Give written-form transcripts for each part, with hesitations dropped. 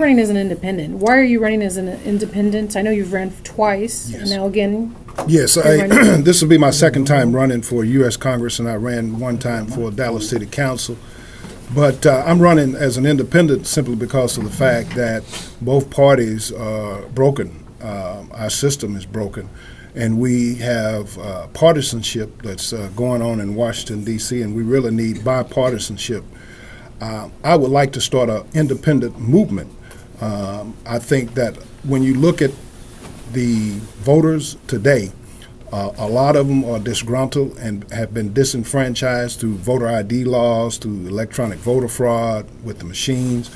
running as an independent. Why are you running as an independent? I know you've ran twice, Yes. and now again. Yes, you're running. this will be my second time running for U.S. Congress, and I ran one time for Dallas City Council. But I'm running as an independent simply because of the fact that both parties are broken. Our system is broken. And we have partisanship that's going on in Washington, D.C., and we really need bipartisanship. I would like to start an independent movement. I think that when you look at the voters today, a lot of them are disgruntled and have been disenfranchised through voter ID laws, through electronic voter fraud with the machines.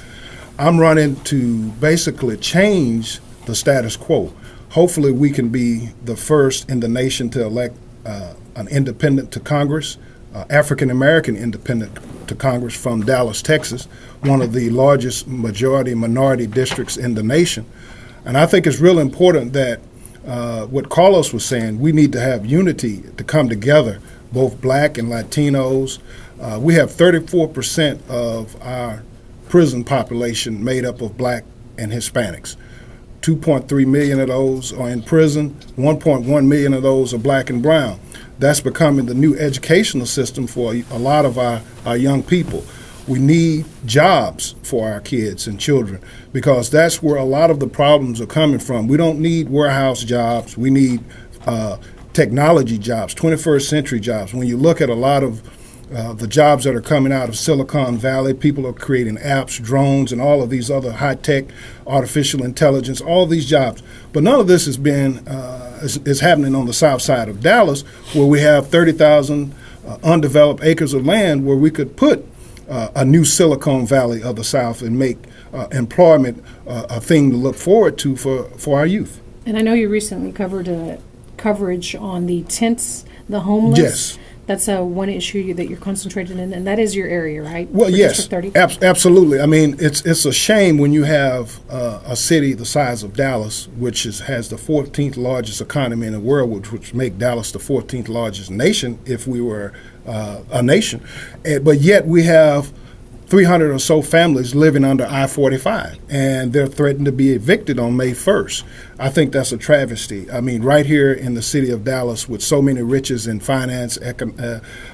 I'm running to basically change the status quo. Hopefully we can be the first in the nation to elect an independent to Congress, African-American independent to Congress from Dallas, Texas, one of the largest majority-minority districts in the nation. And I think it's real important that what Carlos was saying, we need to have unity to come together, both black and Latinos. We have 34% of our prison population made up of black and Hispanics. 2.3 million of those are in prison. 1.1 million of those are black and brown. That's becoming the new educational system for a lot of our young people. We need jobs for our kids and children because that's where a lot of the problems are coming from. We don't need warehouse jobs. We need technology jobs, 21st century jobs. When you look at a lot of the jobs that are coming out of Silicon Valley, people are creating apps, drones, and all of these other high-tech, artificial intelligence, all these jobs. But none of this is happening on the south side of Dallas, where we have 30,000 undeveloped acres of land where we could put a new Silicon Valley of the South and make employment a thing to look forward to for our youth. And I know you recently covered coverage on the tents, the homeless. Yes. That's one issue that you're concentrated in, and that is your area, right? Well, For yes, District 30? absolutely. I mean, it's a shame when you have a city the size of Dallas, which has the 14th largest economy in the world, which make Dallas the 14th largest nation if we were a nation. But yet we have 300 or so families living under I-45, and they're threatened to be evicted on May 1st. I think that's a travesty. I mean, right here in the city of Dallas with so many riches in finance,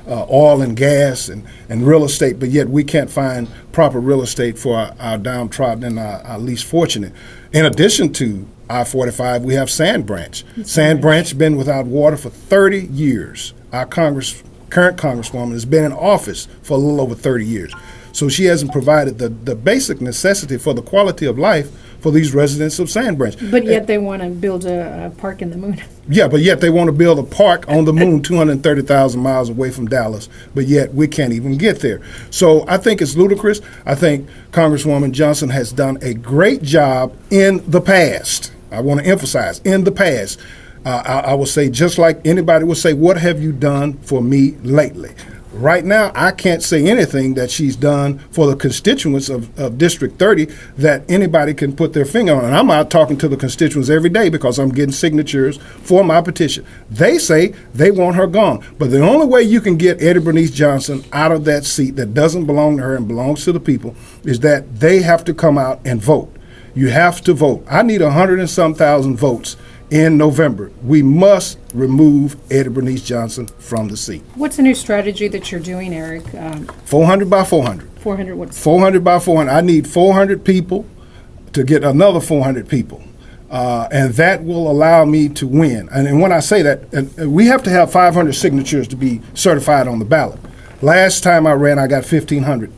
oil and gas and real estate, but yet we can't find proper real estate for our downtrodden and our least fortunate. In addition to I-45, we have Sand Branch. Sand Branch been without water for 30 years. Our current Congresswoman has been in office for a little over 30 years. So she hasn't provided the basic necessity for the quality of life for these residents of Sand Branch. But yet they want to build a park in the moon. Yeah, but yet they want to build a park on the moon 230,000 miles away from Dallas, but yet we can't even get there. So I think it's ludicrous. I think Congresswoman Johnson has done a great job in the past. I want to emphasize, in the past. I will say, just like anybody would say, what have you done for me lately? Right now, I can't say anything that she's done for the constituents of District 30 that anybody can put their finger on. And I'm out talking to the constituents every day because I'm getting signatures for my petition. They say they want her gone. But the only way you can get Eddie Bernice Johnson out of that seat that doesn't belong to her and belongs to the people is that they have to come out and vote. You have to vote. I need 100 and some thousand votes in November. We must remove Eddie Bernice Johnson from the seat. What's the new strategy that you're doing, Eric? 400 by 400. 400 what? 400 by 400. I need 400 people to get another 400 people. And that will allow me to win. And when I say that, we have to have 500 signatures to be certified on the ballot. Last time I ran, I got 1,500.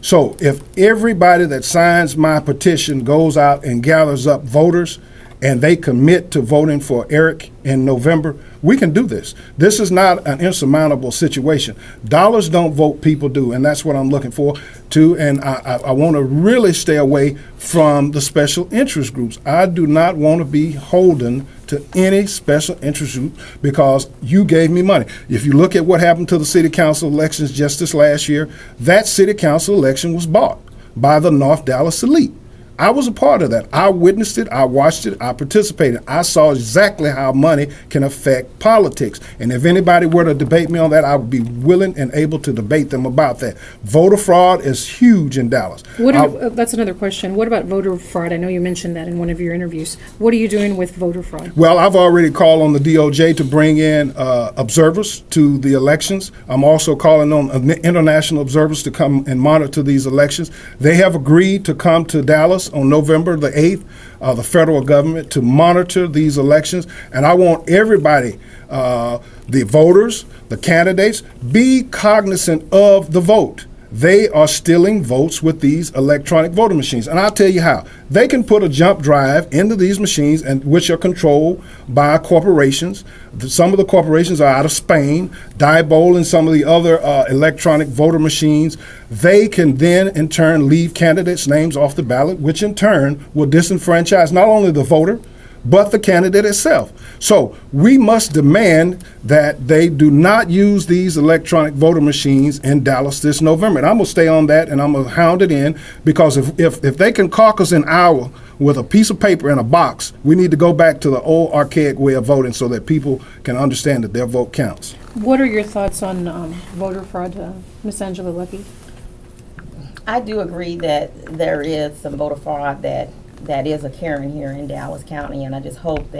So if everybody that signs my petition goes out and gathers up voters, and they commit to voting for Eric in November, we can do this. This is not an insurmountable situation. Dollars don't vote, people do, and that's what I'm looking for too. And I want to really stay away from the special interest groups. I do not want to be holden to any special interest group because you gave me money. If you look at what happened to the city council elections just this last year, that city council election was bought by the North Dallas elite. I was a part of that. I witnessed it, I watched it, I participated. I saw exactly how money can affect politics. And if anybody were to debate me on that, I would be willing and able to debate them about that. Voter fraud is huge in Dallas. That's another question. What about voter fraud? I know you mentioned that in one of your interviews. What are you doing with voter fraud? Well, I've already called on the DOJ to bring in observers to the elections. I'm also calling on international observers to come and monitor these elections. They have agreed to come to Dallas on November the 8th, the federal government, to monitor these elections. And I want everybody, the voters, the candidates, be cognizant of the vote. They are stealing votes with these electronic voting machines. And I'll tell you how. They can put a jump drive into these machines, and which are controlled by corporations. Some of the corporations are out of Spain, Diebold and some of the other electronic voter machines. They can then, in turn, leave candidates' names off the ballot, which in turn will disenfranchise not only the voter, but the candidate itself. So we must demand that they do not use these electronic voter machines in Dallas this November. And I'm going to stay on that, and I'm going to hound it in, because if they can caucus an hour with a piece of paper and a box, we need to go back to the old archaic way of voting so that people can understand that their vote counts. What are your thoughts on voter fraud, Ms. Angela Lucky? I do agree that there is some voter fraud that is occurring here in Dallas County, and I just hope that